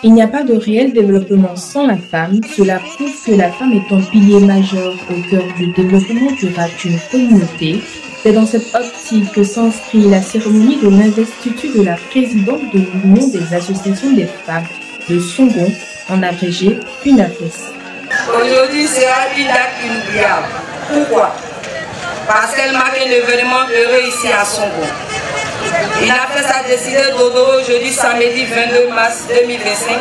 Il n'y a pas de réel développement sans la femme. Cela prouve que la femme est un pilier majeur au cœur du développement durable d'une communauté. C'est dans cette optique que s'inscrit la cérémonie de l'investiture de la présidente de l'Union des associations des femmes de Songon, en abrégé UNAFES. Aujourd'hui sera une date inoubliable. Pourquoi? Parce qu'elle marque un événement heureux ici à Songon. UNAFES a décidé d'honorer aujourd'hui samedi 22 mars 2025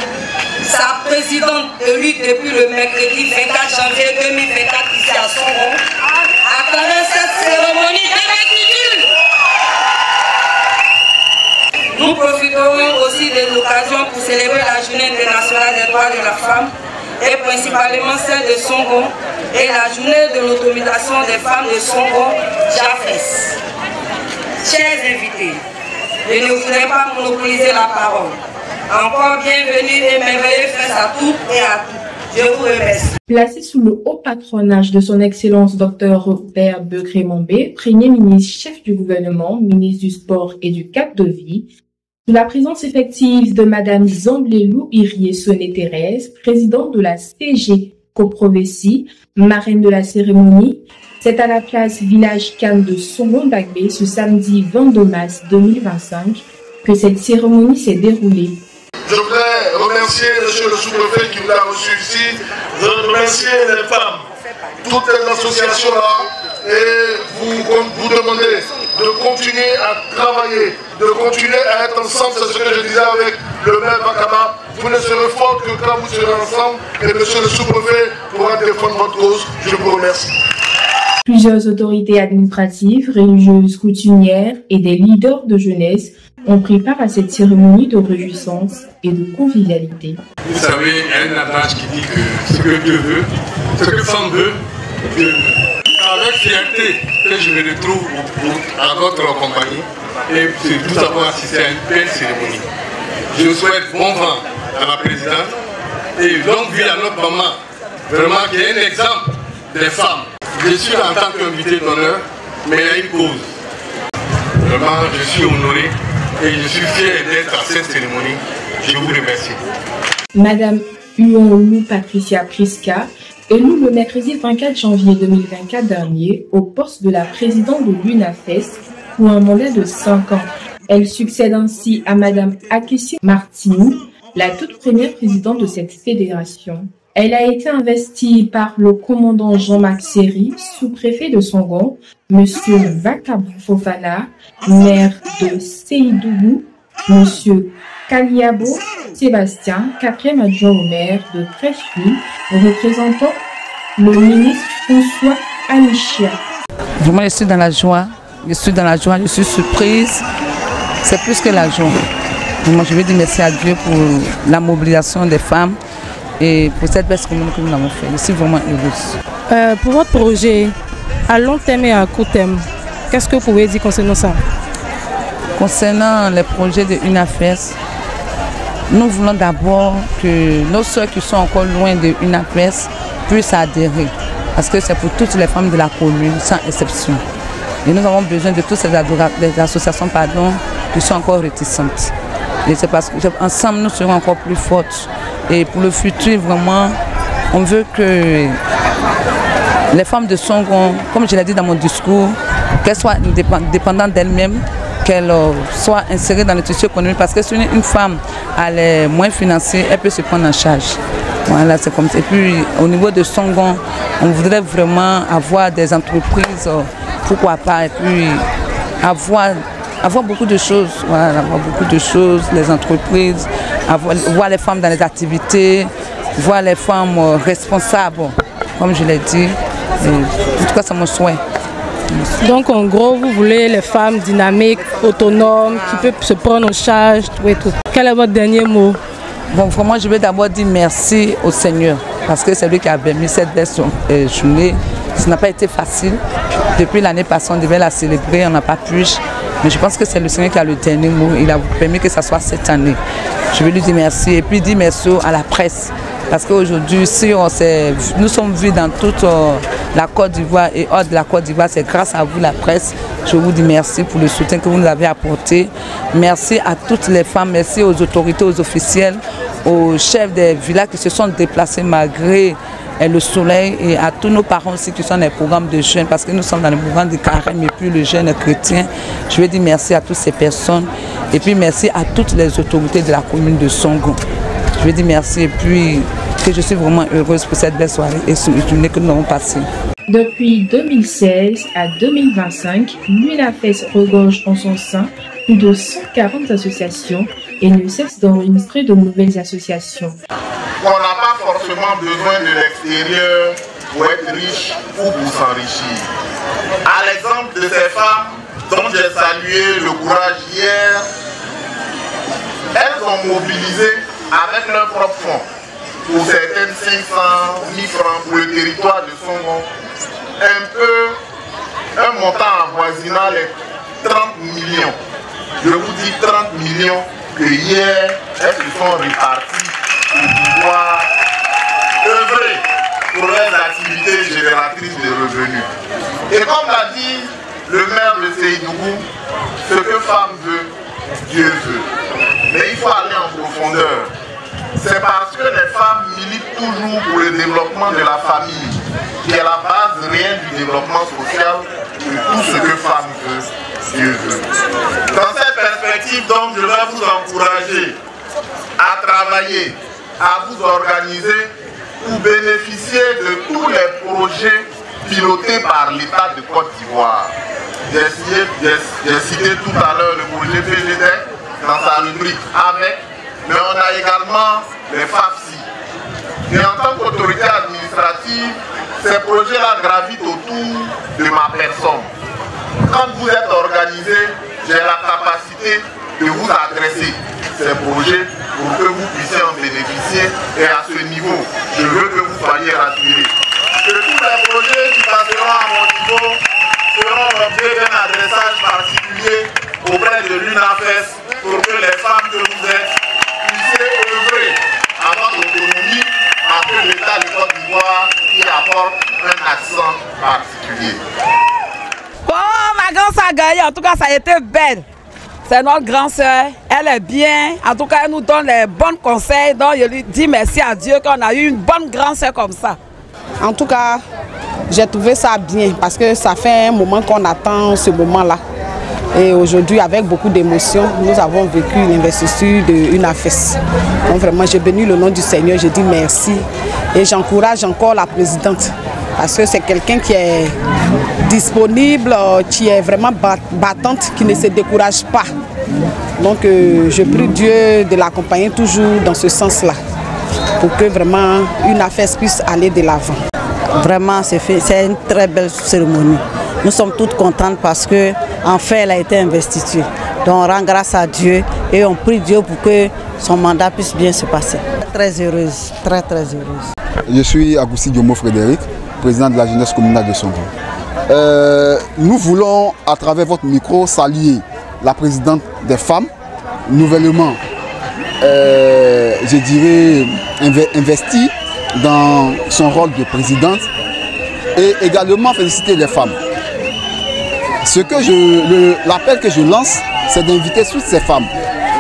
sa présidente élue depuis le mercredi 24 janvier 2024 ici à Songon à travers cette cérémonie d'investiture. Nous profiterons aussi de l'occasion pour célébrer la Journée internationale des droits de la femme et principalement celle de Songon et la Journée de l'autonomisation des femmes de Songon, JAFES. Chers invités, je ne voudrais pas monopoliser la parole. Encore bienvenue et merveilleux fête à toutes et à tous. Je vous remercie. Placé sous le haut patronage de son Excellence Dr Robert Begré-Mambé, Premier ministre, chef du gouvernement, ministre du Sport et du Cadre de vie, sous la présence effective de Madame Zamblelou Irié-Soné-Thérèse, présidente de la CG Coprovesi, marraine de la cérémonie, c'est à la place Village Cannes de Songon-Dagbé ce samedi 22 mars 2025 que cette cérémonie s'est déroulée. Je voudrais remercier monsieur le sous-préfet qui nous a reçus ici, je voudrais remercier les femmes, toutes les associations là, et vous demander de continuer à travailler, de continuer à être ensemble, c'est ce que je disais avec le maire Bakaba. Vous ne serez fort que quand vous serez ensemble, et monsieur le sous-préfet pourra défendre votre cause. Je vous remercie. Plusieurs autorités administratives, religieuses, coutumières et des leaders de jeunesse ont pris part à cette cérémonie de réjouissance et de convivialité. Vous savez, il y a un adage qui dit que ce que Dieu veut, ce que femme veut, Dieu veut. Avec fierté que je me retrouve à votre compagnie et surtout avoir assisté à une belle cérémonie. Je souhaite bon vent à la présidente et longue vie à notre maman, vraiment qui est un exemple des femmes. Je suis en tant qu'invité d'honneur, mais il y a une cause. Vraiment, je suis honoré et je suis fier d'être à cette cérémonie. Je vous remercie. Madame Huonlou Patricia Priska, élue le mercredi 24 janvier 2024 dernier au poste de la présidente de l'UNAFES pour un mandat de 5 ans. Elle succède ainsi à Madame Akessi Martini, la toute première présidente de cette fédération. Elle a été investie par le commandant Jean-Marc Seri, sous-préfet de Songon, Monsieur Vakabou Fofana, maire de Seidougou, Monsieur Kaliabo Sébastien, 4e adjoint au maire de Crècheville, représentant le ministre François Anichia. Vraiment, je suis dans la joie, je suis surprise. C'est plus que la joie. Moi, je veux dire merci à Dieu pour la mobilisation des femmes et pour cette belle commune que nous avons fait. Je suis vraiment heureuse. Pour votre projet, à long terme et à court terme, qu'est-ce que vous pouvez dire concernant ça? Concernant les projets de UNAFES, nous voulons d'abord que nos soeurs qui sont encore loin de UNAFES puissent adhérer. Parce que c'est pour toutes les femmes de la commune, sans exception. Et nous avons besoin de toutes ces associations qui sont encore réticentes. Et c'est parce qu'ensemble, nous serons encore plus fortes. Et pour le futur, vraiment, on veut que les femmes de Songon, comme je l'ai dit dans mon discours, qu'elles soient indépendantes d'elles-mêmes, qu'elles soient insérées dans le tissu économique. Parce que si une femme est moins financée, elle peut se prendre en charge. Voilà, c'est comme ça. Et puis, au niveau de Songon, on voudrait vraiment avoir des entreprises, pourquoi pas, et puis avoir beaucoup de choses, voilà, avoir beaucoup de choses, les entreprises, voir les femmes dans les activités, voir les femmes responsables, comme je l'ai dit. Et, en tout cas, c'est mon souhait. Donc, en gros, vous voulez les femmes dynamiques, autonomes, qui peuvent se prendre en charge, tout et tout. Quel est votre dernier mot? Bon, vraiment, je vais d'abord dire merci au Seigneur, parce que c'est lui qui a permis cette belle journée. Ça n'a pas été facile. Depuis l'année passée, on devait la célébrer, on n'a pas pu. Mais je pense que c'est le Seigneur qui a le dernier mot. Il a permis que ça soit cette année. Je vais lui dire merci. Et puis dire merci à la presse Parce qu'aujourd'hui, si nous sommes vus dans toute la Côte d'Ivoire et hors de la Côte d'Ivoire, c'est grâce à vous, la presse. Je vous dis merci pour le soutien que vous nous avez apporté. Merci à toutes les femmes, merci aux autorités, aux officiels, aux chefs des villages qui se sont déplacés malgré le soleil, et à tous nos parents aussi qui sont dans les programmes de jeunes, parce que nous sommes dans le programme de carême et puis le jeune chrétien. Je veux dire merci à toutes ces personnes et puis merci à toutes les autorités de la commune de Songo. Je veux dire merci et puis que je suis vraiment heureuse pour cette belle soirée et cette journée que nous avons passée. Depuis 2016 à 2025, l'UNAFES regorge en son sein plus de 140 associations et ne cesse d'enregistrer de nouvelles associations. On n'a pas forcément besoin de l'extérieur pour être riche ou pour s'enrichir. À l'exemple de ces femmes dont j'ai salué le courage hier, elles ont mobilisé avec leurs propres fonds, pour certaines 500 000 francs pour le territoire de Songo, un montant avoisinant les 30 millions. Je vous dis 30 millions que hier, elles se sont réparties pour pouvoir œuvrer pour leurs activités génératrices de revenus. Et comme l'a dit le maire de Séidougou, ce que femme veut, Dieu veut. Mais il faut aller en profondeur. C'est parce que les femmes militent toujours pour le développement de la famille, qui est la base réelle du développement social, que tout ce que femme veut, Dieu veut. Dans cette perspective, donc, je vais vous encourager à travailler, à vous organiser pour bénéficier de tous les projets pilotés par l'État de Côte d'Ivoire. J'ai cité tout à l'heure le projet PGDEC dans sa rubrique avec, mais on a également les FAFSI. Et en tant qu'autorité administrative, ces projets-là gravitent autour de ma personne. Quand vous êtes organisé, j'ai la capacité de vous adresser ces projets pour que vous puissiez en bénéficier. Et à ce niveau, je veux que vous soyez rassurés. Que tous les projets qui passeront à mon niveau seront l'objet d'un adressage particulier auprès de l'UNAFES pour que les femmes que vous êtes puissiez œuvrer à votre autonomie en que l'État de Côte d'Ivoire y apporte un accent particulier. Oh, ma grand-sœur a gagné, en tout cas ça a été belle. C'est notre grand-sœur, elle est bien, en tout cas elle nous donne les bons conseils, donc je lui dis merci à Dieu qu'on a eu une bonne grand-sœur comme ça. En tout cas, j'ai trouvé ça bien parce que ça fait un moment qu'on attend ce moment-là. Et aujourd'hui, avec beaucoup d'émotion, nous avons vécu l'investiture de l'UNAFES. Donc vraiment, j'ai béni le nom du Seigneur, je dis merci. Et j'encourage encore la présidente parce que c'est quelqu'un qui est disponible, qui est vraiment battante, qui ne se décourage pas. Donc je prie Dieu de l'accompagner toujours dans ce sens-là pour que vraiment l'UNAFES puisse aller de l'avant. Vraiment, c'est une très belle cérémonie. Nous sommes toutes contentes parce que enfin elle a été investiture. Donc on rend grâce à Dieu et on prie Dieu pour que son mandat puisse bien se passer. Très heureuse, très heureuse. Je suis Agoussi Diomo Frédéric, président de la jeunesse communale de Songo. Nous voulons à travers votre micro saluer la présidente des femmes, nouvellement, je dirais, investie dans son rôle de présidente, et également féliciter les femmes. L'appel que je lance, c'est d'inviter toutes ces femmes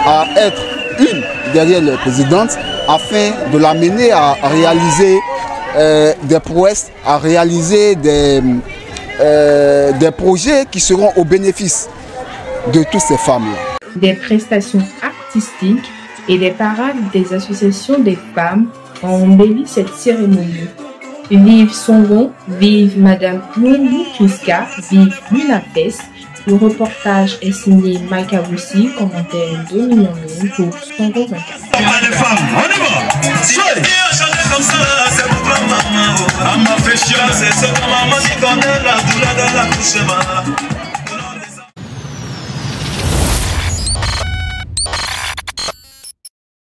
à être une derrière la présidente afin de l'amener à réaliser des prouesses, à réaliser des projets qui seront au bénéfice de toutes ces femmes-là. Des prestations artistiques et des parades des associations des femmes ont embelli cette cérémonie. Vive Songo, vive Madame Lungu Priska, vive l'UNAFES. Le reportage est signé Mike Agoussi, commentaire Dominion pour Songo 24. On va